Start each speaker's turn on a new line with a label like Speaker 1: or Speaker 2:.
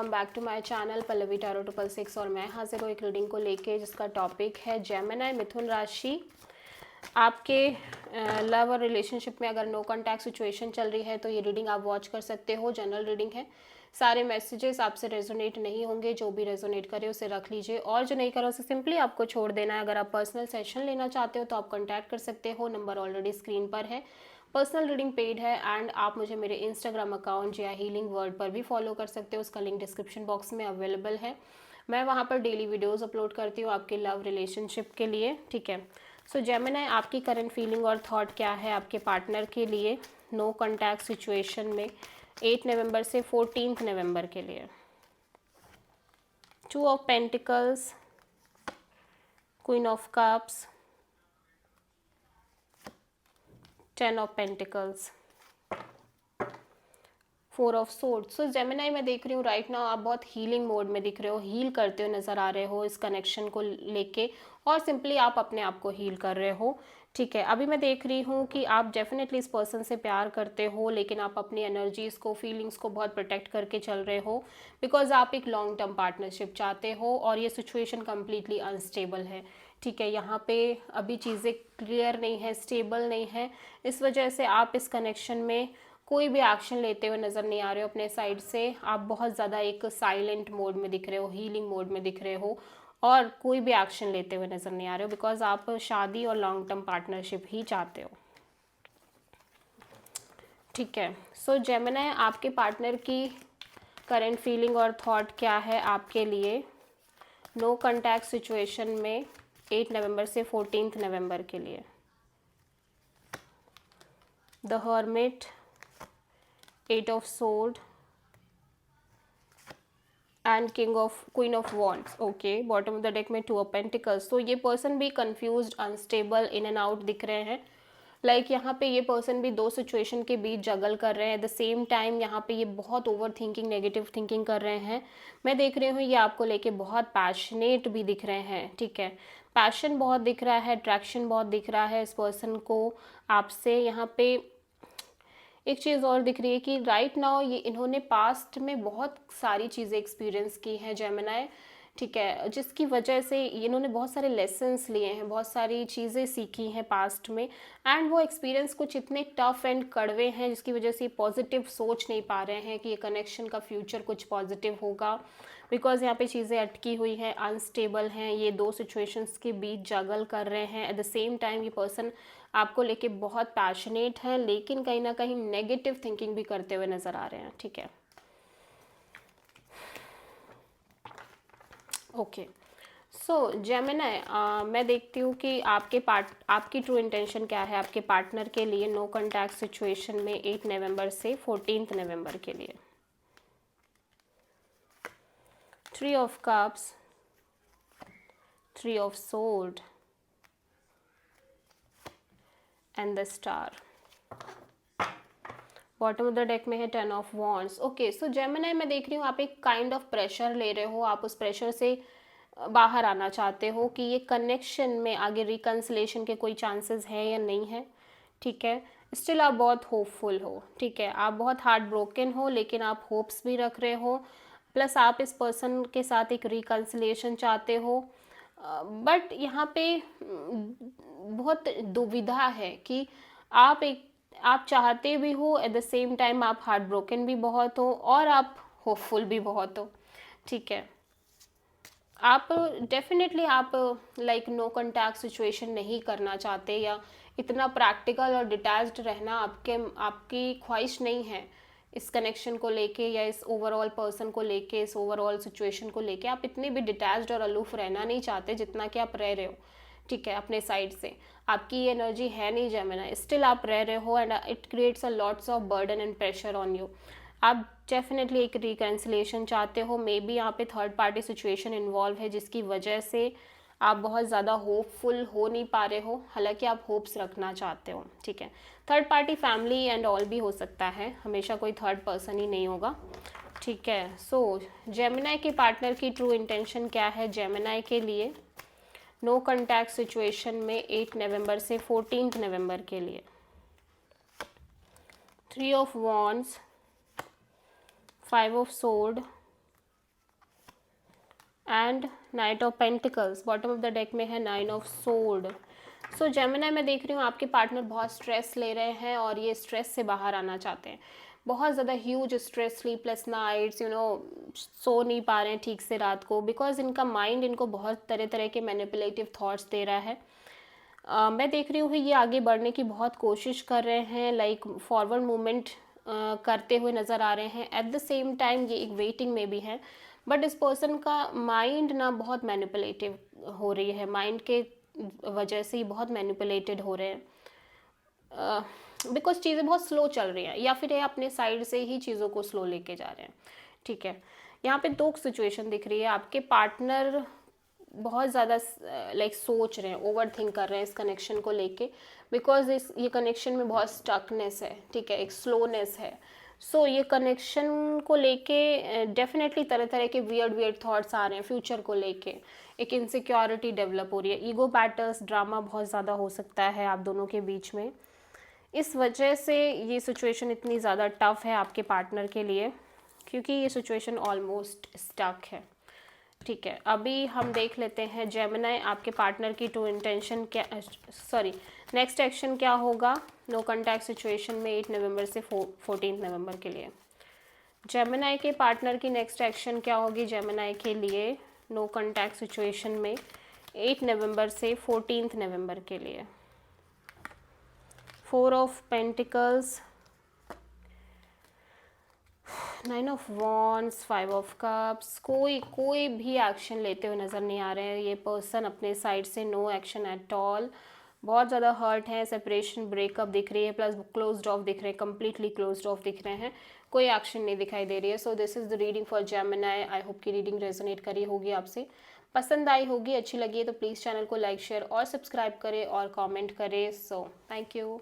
Speaker 1: Welcome back to my channel Pallavi tarot 666 और मैं हाजिर हूँ एक रीडिंग को लेके जिसका टॉपिक है जेमिनी मिथुन राशि। आपके लव और रिलेशनशिप में अगर नो कॉन्टैक्ट सिचुएशन चल रही है तो ये रीडिंग आप वॉच कर सकते हो। जनरल रीडिंग है, सारे मैसेजेस आपसे रेजोनेट नहीं होंगे, जो भी रेजोनेट करे उसे रख लीजिए और जो नहीं करा उसे सिंपली आपको छोड़ देना है। अगर आप पर्सनल सेशन लेना चाहते हो तो आप कॉन्टैक्ट कर सकते हो, नंबर ऑलरेडी स्क्रीन पर है। पर्सनल रीडिंग पेड है एंड आप मुझे मेरे इंस्टाग्राम अकाउंट या हीलिंग वर्ड पर भी फॉलो कर सकते हो, उसका लिंक डिस्क्रिप्शन बॉक्स में अवेलेबल है। मैं वहाँ पर डेली वीडियोस अपलोड करती हूँ आपके लव रिलेशनशिप के लिए, ठीक है। सो जेमिनी, आपकी करंट फीलिंग और थॉट क्या है आपके पार्टनर के लिए नो कॉन्टैक्ट सिचुएशन में 8 नवंबर से 14 नवंबर के लिए। 2 of pentacles, queen of cups, 10 of pentacles, 4 of swords. So Gemini, मैं देख रही हूँ राइट नाउ आप बहुत हीलिंग मोड में दिख रहे हो, हील करते हुए नज़र आ रहे हो इस कनेक्शन को लेके और सिंपली आप अपने आप को हील कर रहे हो, ठीक है। अभी मैं देख रही हूँ कि आप डेफिनेटली इस पर्सन से प्यार करते हो लेकिन आप अपनी एनर्जीज़ को, फीलिंग्स को बहुत प्रोटेक्ट करके चल रहे हो बिकॉज आप एक लॉन्ग टर्म पार्टनरशिप चाहते हो और ये सिचुएशन कम्प्लीटली अनस्टेबल है, ठीक है। यहाँ पे अभी चीज़ें क्लियर नहीं है, स्टेबल नहीं है, इस वजह से आप इस कनेक्शन में कोई भी एक्शन लेते हुए नज़र नहीं आ रहे हो अपने साइड से। आप बहुत ज़्यादा एक साइलेंट मोड में दिख रहे हो, हीलिंग मोड में दिख रहे हो और कोई भी एक्शन लेते हुए नज़र नहीं आ रहे हो बिकॉज आप शादी और लॉन्ग टर्म पार्टनरशिप ही चाहते हो, ठीक है। सो जेमिनी, आपके पार्टनर की करंट फीलिंग और थॉट क्या है आपके लिए नो कॉन्टैक्ट सिचुएशन में 8 नवंबर से 14 नवंबर के लिए। The hermit, 8 of sword and queen of wands, okay. Bottom of the deck में 2 ऑफ पेंटिकल्स। तो ये पर्सन भी confused, unstable, in and out दिख रहे हैं। लाइक यहाँ पे ये पर्सन भी दो सिचुएशन के बीच जगल कर रहे हैं एट द सेम टाइम। यहाँ पे ये बहुत ओवर थिंकिंग, नेगेटिव थिंकिंग कर रहे हैं। मैं देख रही हूँ ये आपको लेके बहुत पैशनेट भी दिख रहे हैं, ठीक है। पैशन बहुत दिख रहा है, अट्रैक्शन बहुत दिख रहा है इस पर्सन को आपसे। यहाँ पे एक चीज़ और दिख रही है कि राइट नाउ ये इन्होंने पास्ट में बहुत सारी चीज़ें एक्सपीरियंस की हैं जेमिनी, ठीक है, जिसकी वजह से इन्होंने बहुत सारे लेसन्स लिए हैं, बहुत सारी चीज़ें सीखी हैं पास्ट में एंड वो एक्सपीरियंस कुछ इतने टफ एंड कड़वे हैं जिसकी वजह से पॉजिटिव सोच नहीं पा रहे हैं कि ये कनेक्शन का फ्यूचर कुछ पॉजिटिव होगा बिकॉज यहाँ पे चीज़ें अटकी हुई हैं, अनस्टेबल हैं, ये दो सिचुएशंस के बीच जगल कर रहे हैं। एट द सेम टाइम ये पर्सन आपको लेके बहुत पैशनेट है लेकिन कहीं ना कहीं नेगेटिव थिंकिंग भी करते हुए नज़र आ रहे हैं, ठीक है। ओके, सो जेमिनी, मैं देखती हूँ कि आपकी ट्रू इंटेंशन क्या है आपके पार्टनर के लिए नो कॉन्टैक्ट सिचुएशन में 8 नवंबर से 14 नवंबर के लिए। 3 of cups, 3 of sword and the star. Bottom of the deck में है 10 of wands. Okay, so Gemini, मैं देख रही हूँ आप एक काइंड ऑफ प्रेशर ले रहे हो, आप उस प्रेशर से बाहर आना चाहते हो कि ये कनेक्शन में आगे रिकन्सिलेशन के कोई चांसेस है या नहीं है, ठीक है। स्टिल आप बहुत होपफुल हो, ठीक है, आप बहुत हार्ट ब्रोकन हो लेकिन आप होप्स भी रख रहे हो, प्लस आप इस पर्सन के साथ एक रिकन्सिलेशन चाहते हो। बट यहाँ पे बहुत दुविधा है कि आप चाहते भी हो, एट द सेम टाइम आप हार्ट ब्रोकन भी बहुत हो और आप होपफुल भी बहुत हो, ठीक है। आप डेफिनेटली आप लाइक नो कॉन्टैक्ट सिचुएशन नहीं करना चाहते या इतना प्रैक्टिकल और डिटैच्ड रहना आपकी ख्वाहिश नहीं है इस कनेक्शन को लेके या इस ओवरऑल पर्सन को लेके, इस ओवरऑल सिचुएशन को लेके आप इतने भी डिटैच्ड और अलूफ रहना नहीं चाहते जितना कि आप रह रहे हो, ठीक है। अपने साइड से आपकी ये एनर्जी है नहीं जेमिनी, स्टिल आप रह रहे हो and it creates a lots of burden and pressure on you. आप डेफिनेटली एक रिकन्सिलेशन चाहते हो, मे बी यहाँ पे थर्ड पार्टी सिचुएशन इन्वॉल्व है जिसकी वजह से आप बहुत ज़्यादा होपफुल हो नहीं पा रहे हो, हालांकि आप होप्स रखना चाहते हो, ठीक है। Third party family and all भी हो सकता है, हमेशा कोई थर्ड पर्सन ही नहीं होगा, ठीक है। सो जेमिनी के पार्टनर की ट्रू इंटेंशन क्या है जेमिनी के लिए नो कॉन्टैक्ट सिचुएशन में 8 नवंबर से 14 नवंबर के लिए। 3 of wands, 5 of sword and night of pentacles. Bottom of the deck में है 9 ऑफ सोर्ड। सो जेमिनी मैं देख रही हूँ आपके पार्टनर बहुत स्ट्रेस ले रहे हैं और ये स्ट्रेस से बाहर आना चाहते हैं। बहुत ज़्यादा ह्यूज स्ट्रेस, स्लीपलेस नाइट्स, सो नहीं पा रहे हैं ठीक से रात को, बिकॉज इनका माइंड इनको बहुत तरह तरह के मैनिपुलेटिव थॉट्स दे रहा है। मैं देख रही हूँ ये आगे बढ़ने की बहुत कोशिश कर रहे हैं, लाइक फॉरवर्ड मूवमेंट करते हुए नज़र आ रहे हैं। एट द सेम टाइम ये एक वेटिंग में भी है, बट इस पर्सन का माइंड ना बहुत मैनिपुलेटिव हो रही है, माइंड के वजह से ही बहुत मैनिपुलेटेड हो रहे हैं, बिकॉज चीज़ें बहुत स्लो चल रही हैं, या फिर ये अपने साइड से ही चीज़ों को स्लो लेके जा रहे हैं। ठीक है, यहाँ पे दो सिचुएशन दिख रही है। आपके पार्टनर बहुत ज़्यादा लाइक सोच रहे हैं, ओवर थिंक कर रहे हैं इस कनेक्शन को लेके, बिकॉज ये कनेक्शन में बहुत स्टकनेस है, ठीक है, एक स्लोनेस है। सो ये कनेक्शन को लेके डेफिनेटली तरह तरह के वियर्ड वियर्ड थॉट्स आ रहे हैं फ्यूचर को लेके। एक इनसिक्योरिटी डेवलप हो रही है, ईगो बैटल्स, ड्रामा बहुत ज़्यादा हो सकता है आप दोनों के बीच में। इस वजह से ये सिचुएशन इतनी ज़्यादा टफ है आपके पार्टनर के लिए, क्योंकि ये सिचुएशन ऑलमोस्ट स्टक है। ठीक है, अभी हम देख लेते हैं जेमिनी आपके पार्टनर की ट्रू इंटेंशन क्या, सॉरी नेक्स्ट एक्शन क्या होगा नो कॉन्टैक्ट सिचुएशन में 8 नवंबर से 14 नवंबर के लिए। जेमिनी के पार्टनर की नेक्स्ट एक्शन क्या होगी जेमिनी के लिए नो कॉन्टैक्ट सिचुएशन में 8 नवंबर से 14 नवंबर के लिए। 4 of pentacles, 9 of wands, 5 of cups. कोई भी एक्शन लेते हुए नज़र नहीं आ रहे हैं ये पर्सन अपने साइड से, नो एक्शन एट ऑल। बहुत ज़्यादा हर्ट है, सेपरेशन ब्रेकअप दिख रही है, प्लस क्लोज्ड ऑफ दिख रहे हैं, कम्प्लीटली क्लोज्ड ऑफ दिख रहे हैं, कोई एक्शन नहीं दिखाई दे रही है। So this is the reading for Gemini. I hope की रीडिंग रेजोनेट करी होगी आपसे, पसंद आई होगी, अच्छी लगी है तो प्लीज़ चैनल को लाइक शेयर और सब्सक्राइब करें और कॉमेंट करें। So thank you.